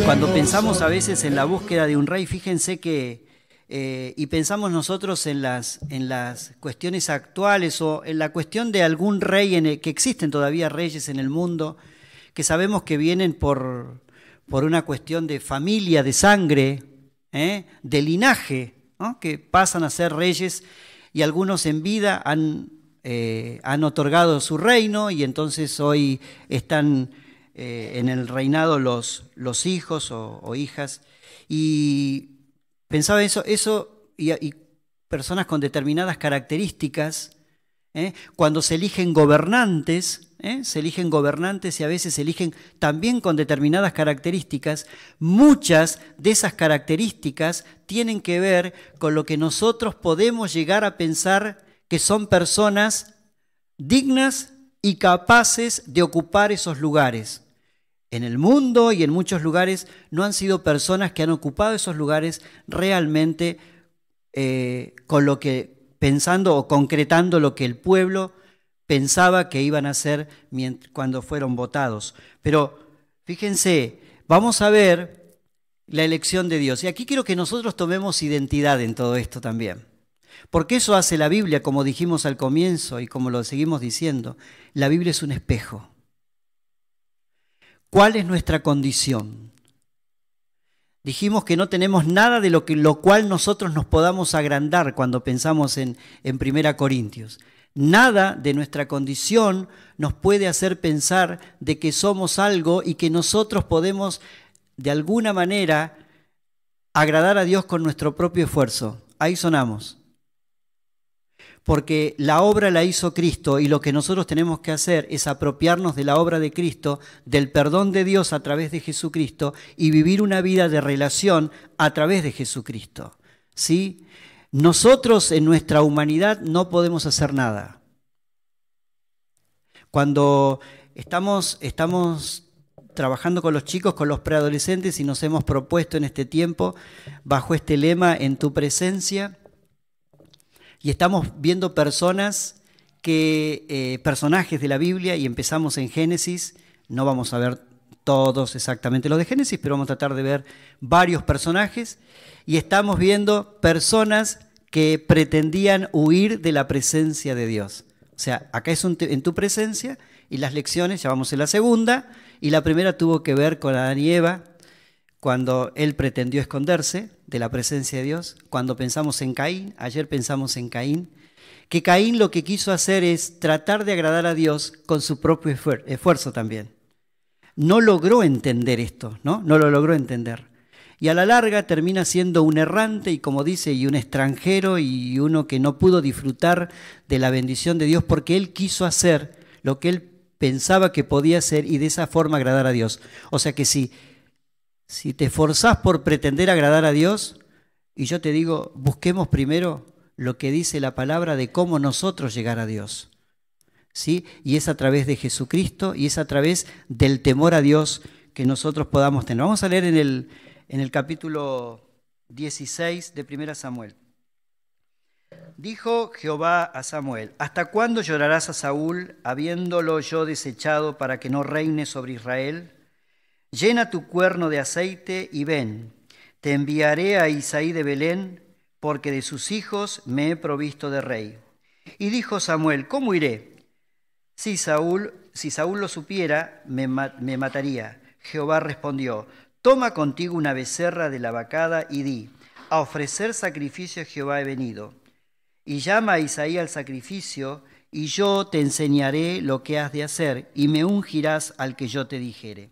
Cuando pensamos a veces en la búsqueda de un rey, fíjense que, y pensamos nosotros en las cuestiones actuales o en la cuestión de algún rey, que existen todavía reyes en el mundo, que sabemos que vienen por una cuestión de familia, de sangre, de linaje, ¿no? Que pasan a ser reyes y algunos en vida han otorgado su reino y entonces hoy están en el reinado los hijos o hijas. Y pensaba eso y personas con determinadas características, cuando se eligen gobernantes y a veces se eligen también con determinadas características. Muchas de esas características tienen que ver con lo que nosotros podemos llegar a pensar que son personas dignas y capaces de ocupar esos lugares. En el mundo y en muchos lugares no han sido personas que han ocupado esos lugares realmente con lo que, pensando o concretando lo que el pueblo pensaba que iban a hacer cuando fueron votados. Pero fíjense, vamos a ver la elección de Dios. Y aquí quiero que nosotros tomemos identidad en todo esto también. Porque eso hace la Biblia, como dijimos al comienzo y como lo seguimos diciendo. La Biblia es un espejo. ¿Cuál es nuestra condición? Dijimos que no tenemos nada de lo cual nosotros nos podamos agrandar cuando pensamos en 1 Corintios. Nada de nuestra condición nos puede hacer pensar de que somos algo y que nosotros podemos de alguna manera agradar a Dios con nuestro propio esfuerzo. Ahí sonamos. Porque la obra la hizo Cristo y lo que nosotros tenemos que hacer es apropiarnos de la obra de Cristo, del perdón de Dios a través de Jesucristo y vivir una vida de relación a través de Jesucristo. ¿Sí? Nosotros en nuestra humanidad no podemos hacer nada. Cuando estamos trabajando con los chicos, con los preadolescentes y nos hemos propuesto en este tiempo, bajo este lema, en tu presencia, y estamos viendo personajes de la Biblia y empezamos en Génesis. No vamos a ver todos exactamente los de Génesis, pero vamos a tratar de ver varios personajes. Y estamos viendo personas que pretendían huir de la presencia de Dios. O sea, acá es en tu presencia y las lecciones, ya vamos en la segunda, y la primera tuvo que ver con Adán y Eva, cuando él pretendió esconderse de la presencia de Dios. Cuando pensamos en Caín, ayer pensamos en Caín, que Caín lo que quiso hacer es tratar de agradar a Dios con su propio esfuerzo también. No logró entender esto, ¿no? No lo logró entender. Y a la larga termina siendo un errante y, como dice, y un extranjero y uno que no pudo disfrutar de la bendición de Dios porque él quiso hacer lo que él pensaba que podía hacer y de esa forma agradar a Dios. O sea que si te esforzás por pretender agradar a Dios, y yo te digo, busquemos primero lo que dice la palabra de cómo nosotros llegar a Dios. ¿Sí? Y es a través de Jesucristo y es a través del temor a Dios que nosotros podamos tener. Vamos a leer en el capítulo 16 de 1 Samuel. Dijo Jehová a Samuel: ¿Hasta cuándo llorarás a Saúl, habiéndolo yo desechado para que no reine sobre Israel? Llena tu cuerno de aceite y ven, te enviaré a Isaí de Belén, porque de sus hijos me he provisto de rey. Y dijo Samuel: ¿Cómo iré? Si Saúl lo supiera, me mataría. Jehová respondió: Toma contigo una becerra de la vacada y di: a ofrecer sacrificio a Jehová he venido. Y llama a Isaí al sacrificio, y yo te enseñaré lo que has de hacer, y me ungirás al que yo te dijere.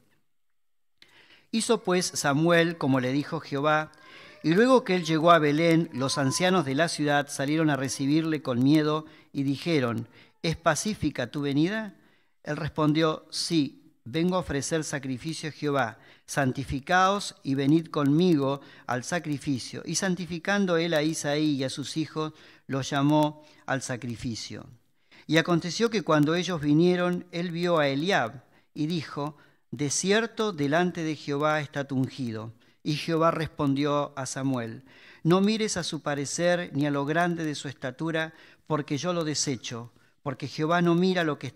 Hizo pues Samuel como le dijo Jehová, y luego que él llegó a Belén, los ancianos de la ciudad salieron a recibirle con miedo y dijeron: ¿Es pacífica tu venida? Él respondió: Sí, vengo a ofrecer sacrificio a Jehová. Santificaos y venid conmigo al sacrificio. Y santificando él a Isaí y a sus hijos, los llamó al sacrificio. Y aconteció que cuando ellos vinieron, él vio a Eliab y dijo: De cierto, delante de Jehová está tu ungido. Y Jehová respondió a Samuel: No mires a su parecer ni a lo grande de su estatura, porque yo lo desecho. Porque Jehová no mira lo que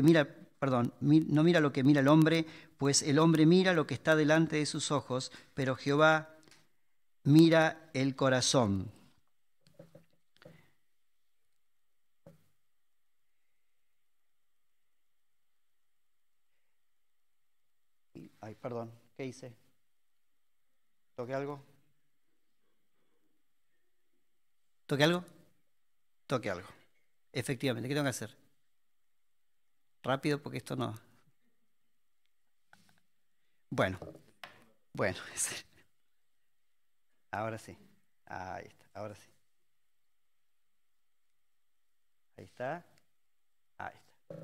mira perdón, no mira lo que mira el hombre, pues el hombre mira lo que está delante de sus ojos, pero Jehová mira el corazón. Ay, perdón, ¿qué hice? ¿Toqué algo? ¿Toqué algo? Toqué algo. Efectivamente, ¿qué tengo que hacer? Rápido porque esto no... Bueno, bueno, ahora sí. Ahí está, ahora sí. Ahí está. Ahí está.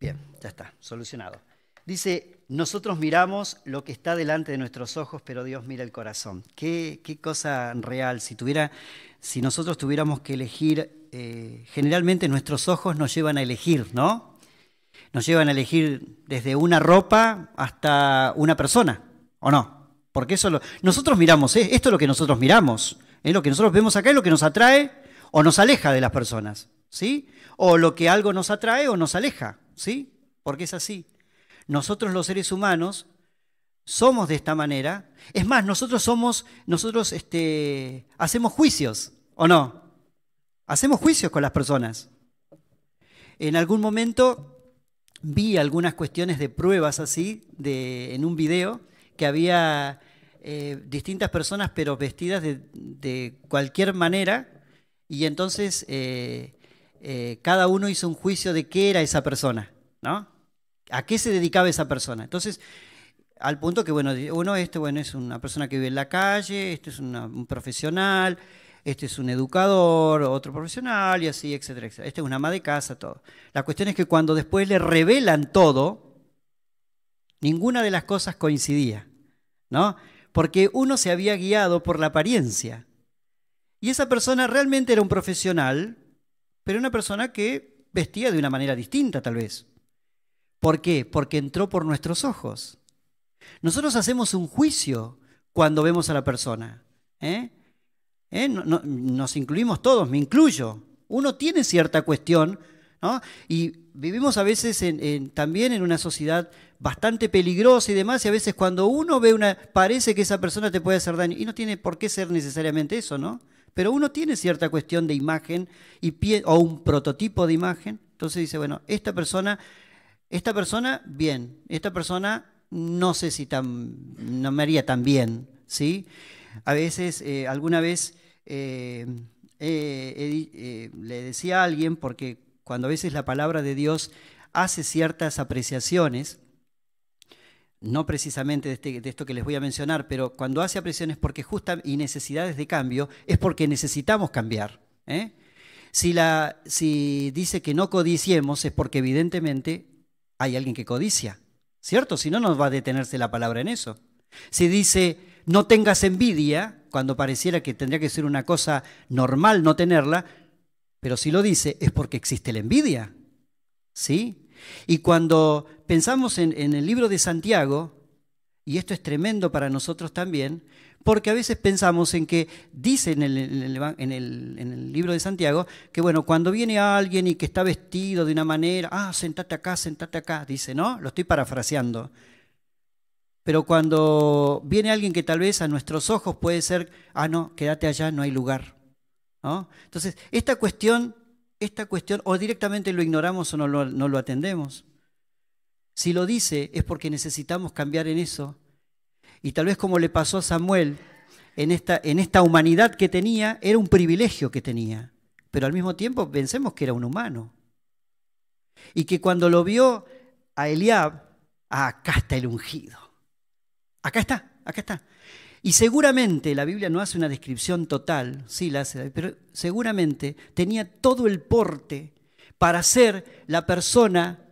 Bien, ya está, solucionado. Dice, nosotros miramos lo que está delante de nuestros ojos, pero Dios mira el corazón. Qué cosa real. Si nosotros tuviéramos que elegir, generalmente nuestros ojos nos llevan a elegir, ¿no? Nos llevan a elegir desde una ropa hasta una persona, ¿o no? Porque nosotros miramos, esto es lo que nosotros miramos, lo que nosotros vemos acá es lo que nos atrae o nos aleja de las personas, ¿sí? O lo que algo nos atrae o nos aleja, ¿sí? Porque es así. Nosotros los seres humanos somos de esta manera. Es más, nosotros hacemos juicios, ¿o no? Hacemos juicios con las personas. En algún momento vi algunas cuestiones de pruebas así, en un video, que había distintas personas, pero vestidas de cualquier manera, y entonces cada uno hizo un juicio de qué era esa persona, ¿no? ¿A qué se dedicaba esa persona? Entonces, al punto que, bueno, es una persona que vive en la calle, este es un profesional, este es un educador, otro profesional, y así, etcétera, etcétera. Este es una ama de casa, todo. La cuestión es que cuando después le revelan todo, ninguna de las cosas coincidía, ¿no? Porque uno se había guiado por la apariencia. Y esa persona realmente era un profesional, pero una persona que vestía de una manera distinta, tal vez. ¿Por qué? Porque entró por nuestros ojos. Nosotros hacemos un juicio cuando vemos a la persona. Nos incluimos todos, me incluyo. Uno tiene cierta cuestión, ¿no? Y vivimos a veces también en una sociedad bastante peligrosa y demás, y a veces cuando uno ve parece que esa persona te puede hacer daño, y no tiene por qué ser necesariamente eso, ¿no? Pero uno tiene cierta cuestión de imagen o un prototipo de imagen, entonces dice, bueno, esta persona, bien, esta persona no sé si no me haría tan bien, ¿sí? A veces, alguna vez le decía a alguien, porque cuando a veces la palabra de Dios hace ciertas apreciaciones, no precisamente de esto que les voy a mencionar, pero cuando hace apreciaciones y necesidades de cambio, es porque necesitamos cambiar. Si dice que no codiciemos, es porque evidentemente hay alguien que codicia, ¿cierto? Si no, no va a detenerse la palabra en eso. Si dice no tengas envidia, cuando pareciera que tendría que ser una cosa normal no tenerla, pero si lo dice es porque existe la envidia, ¿sí? Y cuando pensamos en el libro de Santiago, y esto es tremendo para nosotros también, porque a veces pensamos en que dice en el libro de Santiago que, bueno, cuando viene alguien y que está vestido de una manera, sentate acá, dice, ¿no? Lo estoy parafraseando. Pero cuando viene alguien que tal vez a nuestros ojos puede ser, no, quédate allá, no hay lugar, ¿no? Entonces, esta cuestión, o directamente lo ignoramos o no lo atendemos. Si lo dice es porque necesitamos cambiar en eso. Y tal vez como le pasó a Samuel, en esta humanidad que tenía, era un privilegio que tenía. Pero al mismo tiempo pensemos que era un humano. Y que cuando lo vio a Eliab, acá está el ungido. Acá está. Y seguramente, la Biblia no hace una descripción total, sí la hace, pero seguramente tenía todo el porte para ser la persona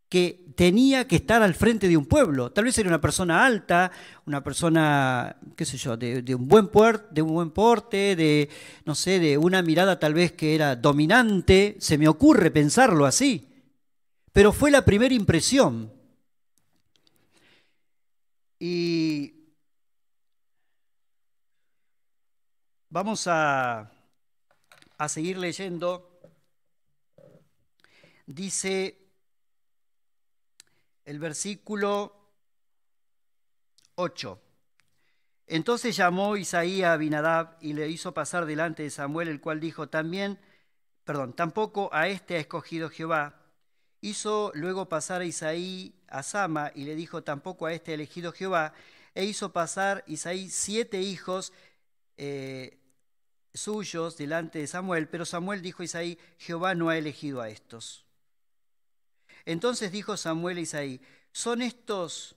que tenía que estar al frente de un pueblo. Tal vez era una persona alta, una persona, qué sé yo, de un buen porte, no sé, de una mirada tal vez que era dominante, se me ocurre pensarlo así. Pero fue la primera impresión. Y vamos a seguir leyendo. Dice el versículo 8. Entonces llamó Isaí a Abinadab y le hizo pasar delante de Samuel, el cual dijo tampoco a este ha escogido Jehová. Hizo luego pasar a Isaí a Sama y le dijo, tampoco a este ha elegido Jehová. E hizo pasar Isaí 7 hijos suyos delante de Samuel, pero Samuel dijo a Isaí, Jehová no ha elegido a estos. Entonces dijo Samuel a Isaí, ¿son estos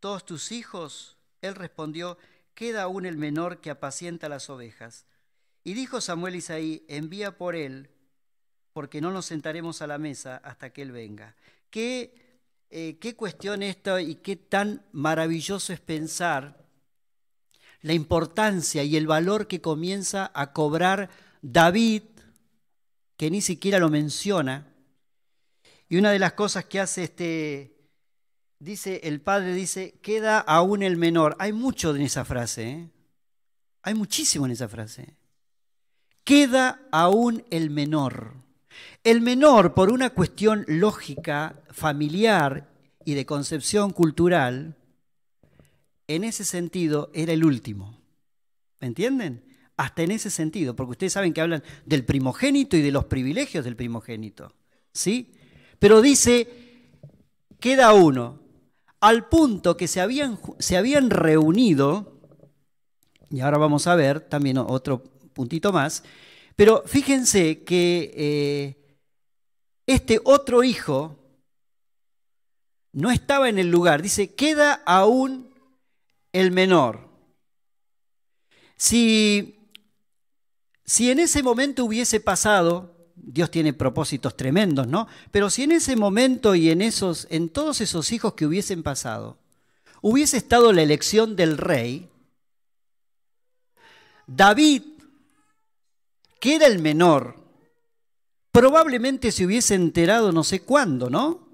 todos tus hijos? Él respondió, queda aún el menor que apacienta las ovejas. Y dijo Samuel a Isaí, envía por él, porque no nos sentaremos a la mesa hasta que él venga. Qué cuestión esta y qué tan maravilloso es pensar la importancia y el valor que comienza a cobrar David, que ni siquiera lo menciona. Y una de las cosas que hace el padre dice, queda aún el menor. Hay mucho en esa frase, ¿eh? Hay muchísimo en esa frase. Queda aún el menor. El menor, por una cuestión lógica, familiar y de concepción cultural, en ese sentido era el último. ¿Me entienden? Hasta en ese sentido, porque ustedes saben que hablan del primogénito y de los privilegios del primogénito, ¿sí? Pero dice, queda uno, al punto que se habían reunido, y ahora vamos a ver también otro puntito más, pero fíjense que este otro hijo no estaba en el lugar, dice, queda aún el menor. Si en ese momento hubiese pasado, Dios tiene propósitos tremendos, ¿no? Pero si en ese momento y en todos esos hijos que hubiesen pasado, hubiese estado la elección del rey, David, que era el menor, probablemente se hubiese enterado no sé cuándo, ¿no?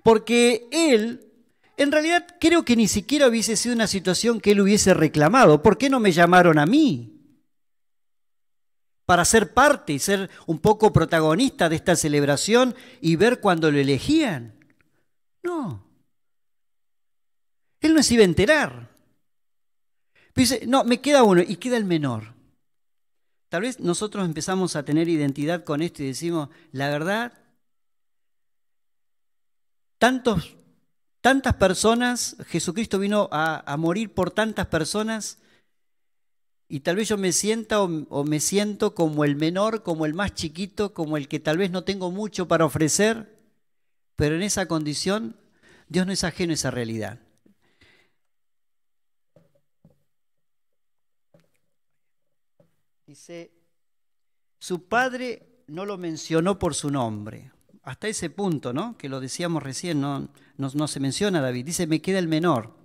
Porque él, en realidad creo que ni siquiera hubiese sido una situación que él hubiese reclamado. ¿Por qué no me llamaron a mí? Para ser parte y ser un poco protagonista de esta celebración y ver cuando lo elegían. No. Él no se iba a enterar. Dice, no, me queda uno y queda el menor. Tal vez nosotros empezamos a tener identidad con esto y decimos, la verdad, tantas personas, Jesucristo vino a morir por tantas personas y tal vez yo me sienta o me siento como el menor, como el más chiquito, como el que tal vez no tengo mucho para ofrecer, pero en esa condición Dios no es ajeno a esa realidad. Dice, su padre no lo mencionó por su nombre. Hasta ese punto, ¿no? Que lo decíamos recién, no se menciona a David. Dice, me queda el menor.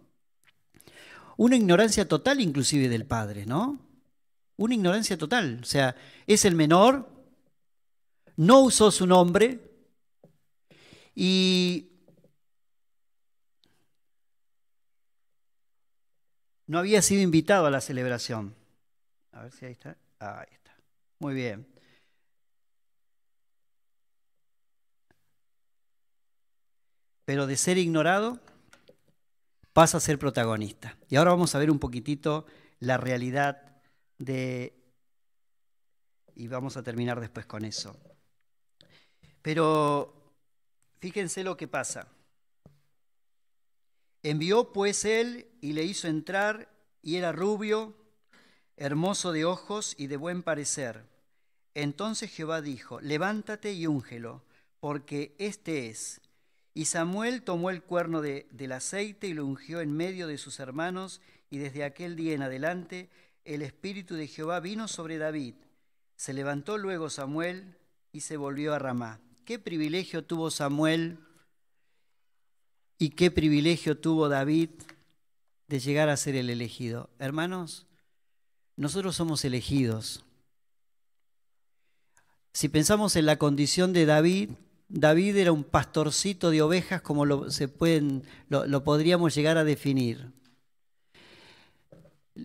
Una ignorancia total inclusive del padre, ¿no? Una ignorancia total. O sea, es el menor, no usó su nombre y no había sido invitado a la celebración. A ver si ahí está. Ahí está. Muy bien. Pero de ser ignorado pasa a ser protagonista. Y ahora vamos a ver un poquitito la realidad y vamos a terminar después con eso. Pero fíjense lo que pasa. Envió pues él y le hizo entrar, y era rubio, hermoso de ojos y de buen parecer. Entonces Jehová dijo, levántate y úngelo, porque este es. Y Samuel tomó el cuerno del aceite y lo ungió en medio de sus hermanos, y desde aquel día en adelante el Espíritu de Jehová vino sobre David. Se levantó luego Samuel y se volvió a Ramá. ¿Qué privilegio tuvo Samuel y qué privilegio tuvo David de llegar a ser el elegido? Hermanos, nosotros somos elegidos. Si pensamos en la condición de David, David era un pastorcito de ovejas como lo podríamos llegar a definir.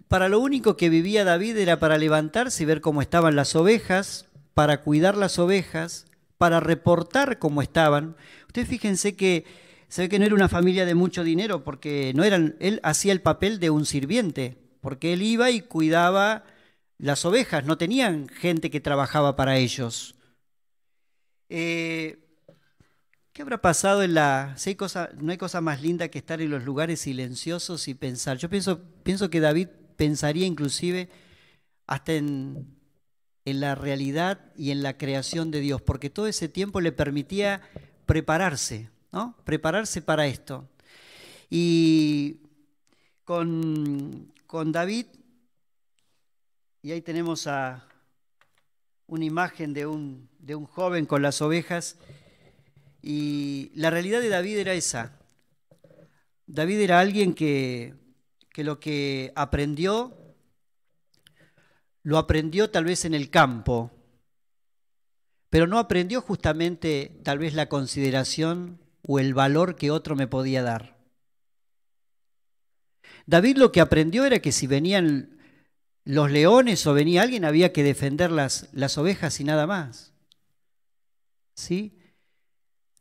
Para lo único que vivía David era para levantarse y ver cómo estaban las ovejas, para cuidar las ovejas, para reportar cómo estaban. Ustedes fíjense que se ve que no era una familia de mucho dinero, porque no eran, él hacía el papel de un sirviente, porque él iba y cuidaba las ovejas, no tenían gente que trabajaba para ellos. ¿Qué habrá pasado en la... Si hay no hay cosa más linda que estar en los lugares silenciosos y pensar. Yo pienso que David pensaría inclusive hasta en la realidad y en la creación de Dios, porque todo ese tiempo le permitía prepararse, ¿no? Prepararse para esto. Y con David, y ahí tenemos una imagen de un joven con las ovejas, y la realidad de David era esa. David era alguien que lo que aprendió, lo aprendió tal vez en el campo, pero no aprendió justamente tal vez la consideración o el valor que otro me podía dar. David lo que aprendió era que si venían los leones o venía alguien, había que defender las ovejas y nada más. ¿Sí?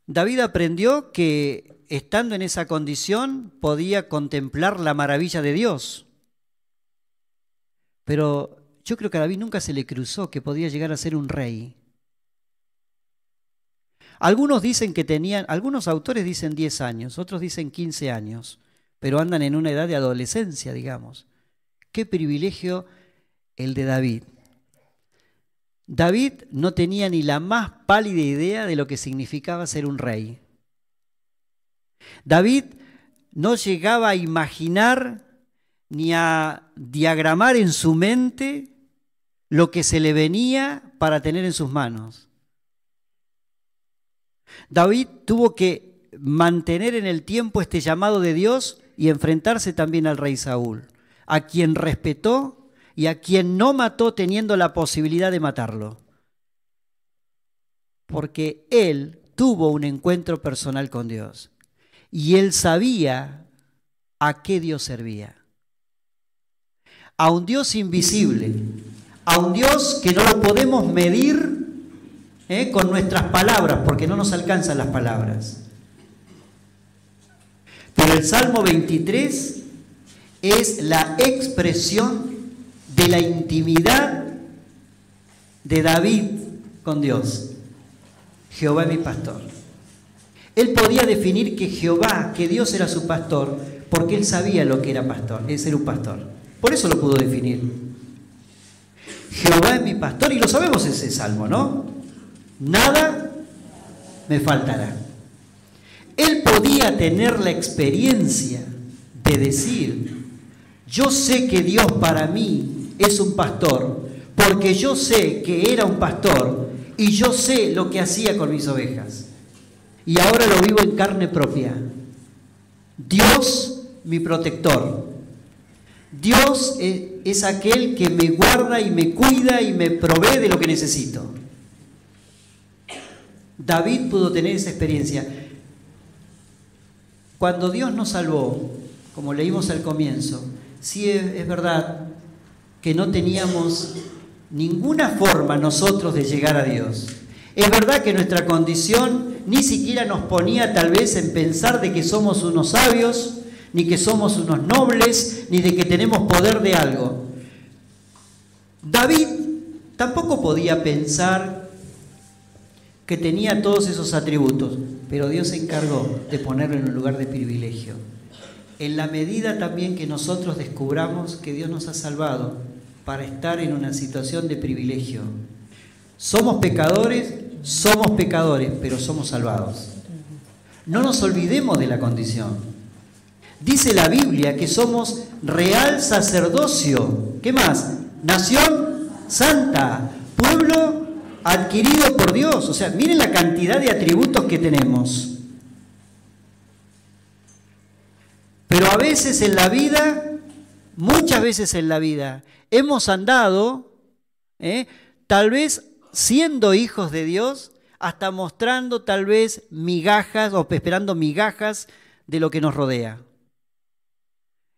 David aprendió que estando en esa condición podía contemplar la maravilla de Dios. Pero yo creo que a David nunca se le cruzó que podía llegar a ser un rey. Algunos dicen que algunos autores dicen 10 años, otros dicen 15 años, pero andan en una edad de adolescencia, digamos. Qué privilegio el de David. David no tenía ni la más pálida idea de lo que significaba ser un rey. David no llegaba a imaginar ni a diagramar en su mente lo que se le venía para tener en sus manos. David tuvo que mantener en el tiempo este llamado de Dios y enfrentarse también al rey Saúl, a quien respetó y a quien no mató teniendo la posibilidad de matarlo. Porque él tuvo un encuentro personal con Dios y él sabía a qué Dios servía. A un Dios invisible, a un Dios que no lo podemos medir con nuestras palabras, porque no nos alcanzan las palabras. Pero el Salmo 23 es la expresión de la intimidad de David con Dios. Jehová es mi pastor. Él podía definir que Jehová, que Dios era su pastor, porque él sabía lo que era pastor, es ser un pastor. Por eso lo pudo definir. Jehová es mi pastor, y lo sabemos ese salmo, ¿no? Nada me faltará. Él podía tener la experiencia de decir, yo sé que Dios para mí es un pastor, porque yo sé que era un pastor y yo sé lo que hacía con mis ovejas. Y ahora lo vivo en carne propia. Dios, mi protector. Dios es aquel que me guarda y me cuida y me provee de lo que necesito. David pudo tener esa experiencia. Cuando Dios nos salvó, como leímos al comienzo, sí es verdad que no teníamos ninguna forma nosotros de llegar a Dios. Es verdad que nuestra condición ni siquiera nos ponía tal vez en pensar de que somos unos sabios, ni que somos unos nobles, ni de que tenemos poder de algo. David tampoco podía pensar que tenía todos esos atributos, pero Dios se encargó de ponerlo en un lugar de privilegio. En la medida también que nosotros descubramos que Dios nos ha salvado para estar en una situación de privilegio. Somos pecadores, pero somos salvados. No nos olvidemos de la condición. Dice la Biblia que somos real sacerdocio. ¿Qué más? Nación santa, pueblo adquirido por Dios. O sea, miren la cantidad de atributos que tenemos. Pero a veces en la vida, muchas veces en la vida, hemos andado, tal vez siendo hijos de Dios, hasta mostrando tal vez migajas o esperando migajas de lo que nos rodea.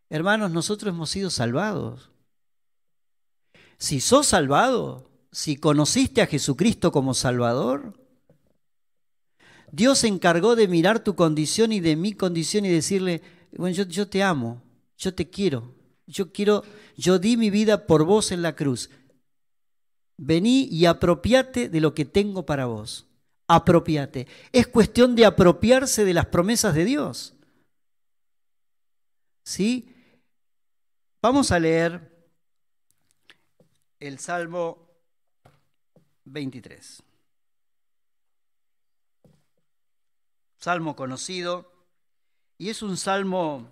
Hermanos, nosotros hemos sido salvados. Si sos salvado, si conociste a Jesucristo como Salvador, Dios se encargó de mirar tu condición y de mi condición y decirle, bueno, yo te amo, yo te quiero, yo di mi vida por vos en la cruz. Vení y apropiate de lo que tengo para vos. Apropiate. Es cuestión de apropiarse de las promesas de Dios. ¿Sí? Vamos a leer el Salmo 23. Salmo conocido, y es un salmo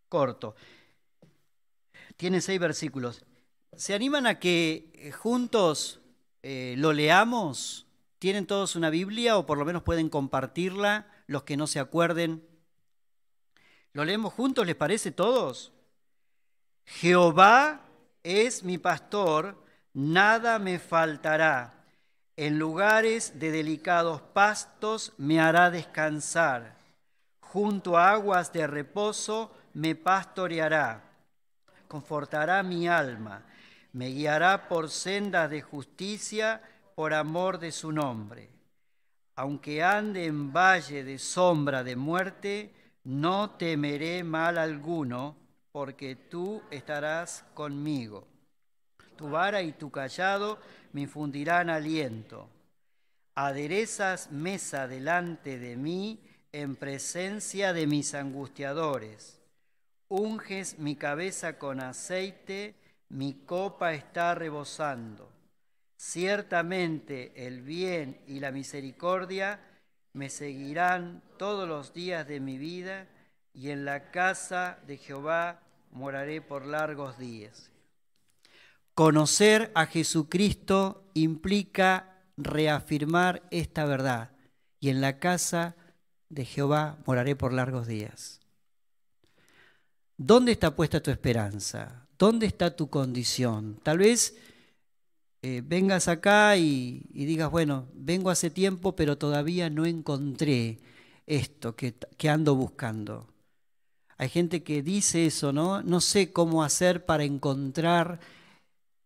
corto. Tiene 6 versículos. ¿Se animan a que juntos lo leamos? ¿Tienen todos una Biblia o por lo menos pueden compartirla los que no se acuerden? ¿Lo leemos juntos, les parece todos? Jehová es mi pastor, nada me faltará. En lugares de delicados pastos me hará descansar. Junto a aguas de reposo me pastoreará. Confortará mi alma. Me guiará por sendas de justicia por amor de su nombre. Aunque ande en valle de sombra de muerte, no temeré mal alguno, porque tú estarás conmigo. Tu vara y tu cayado me infundirán aliento. Aderezas mesa delante de mí en presencia de mis angustiadores. Unges mi cabeza con aceite, mi copa está rebosando. Ciertamente el bien y la misericordia me seguirán todos los días de mi vida, y en la casa de Jehová moraré por largos días. Conocer a Jesucristo implica reafirmar esta verdad. Y en la casa de Jehová moraré por largos días. ¿Dónde está puesta tu esperanza? ¿Dónde está tu condición? Tal vez vengas acá y digas, bueno, vengo hace tiempo, pero todavía no encontré esto que ando buscando. Hay gente que dice eso, ¿no? No sé cómo hacer para encontrar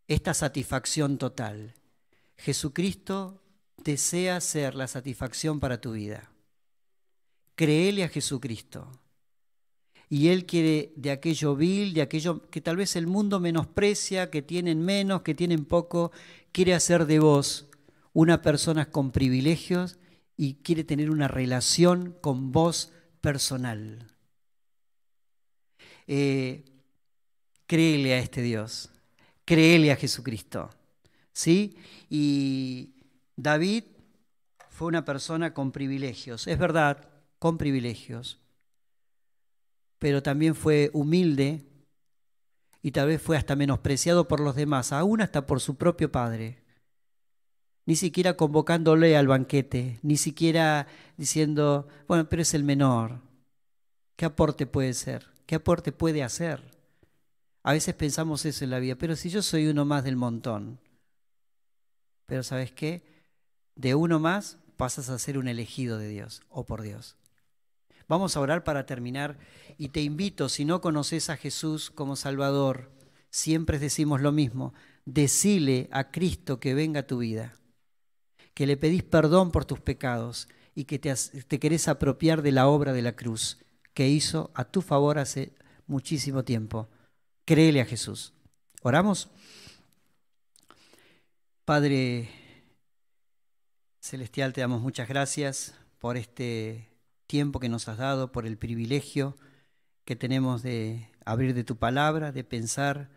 esta satisfacción total. Jesucristo desea ser la satisfacción para tu vida. Créele a Jesucristo. Y Él quiere de aquello vil, de aquello que tal vez el mundo menosprecia, que tienen menos, que tienen poco, quiere hacer de vos una persona con privilegios y quiere tener una relación con vos personal. Créele a este Dios. Créele a Jesucristo, ¿sí? Y David fue una persona con privilegios, es verdad, con privilegios, pero también fue humilde y tal vez fue hasta menospreciado por los demás, aún hasta por su propio padre. Ni siquiera convocándole al banquete, ni siquiera diciendo, bueno, pero es el menor. ¿Qué aporte puede ser? ¿Qué aporte puede hacer? A veces pensamos eso en la vida, pero si yo soy uno más del montón. Pero ¿sabes qué? De uno más pasas a ser un elegido de Dios o por Dios. Vamos a orar para terminar y te invito, si no conoces a Jesús como Salvador, siempre decimos lo mismo, decile a Cristo que venga a tu vida, que le pedís perdón por tus pecados y que te querés apropiar de la obra de la cruz que hizo a tu favor hace muchísimo tiempo. Créele a Jesús. ¿Oramos? Padre Celestial, te damos muchas gracias por este tiempo que nos has dado, por el privilegio que tenemos de abrir de tu palabra, de pensar,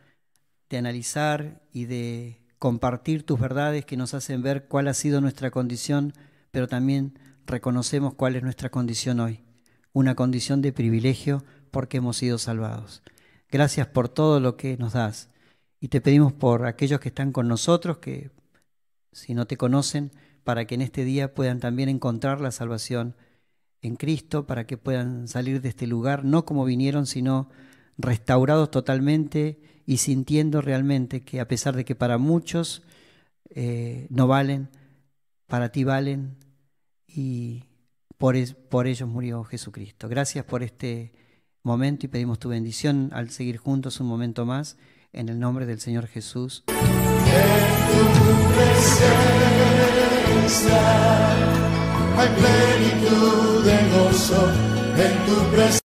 de analizar y de compartir tus verdades que nos hacen ver cuál ha sido nuestra condición, pero también reconocemos cuál es nuestra condición hoy. Una condición de privilegio porque hemos sido salvados. Gracias por todo lo que nos das. Y te pedimos por aquellos que están con nosotros, que si no te conocen, para que en este día puedan también encontrar la salvación en Cristo, para que puedan salir de este lugar, no como vinieron, sino restaurados totalmente y sintiendo realmente que a pesar de que para muchos no valen, para ti valen y por ellos murió Jesucristo. Gracias por este momento y pedimos tu bendición al seguir juntos un momento más en el nombre del Señor Jesús. En tu presencia hay plenitud de gozo en tu presencia.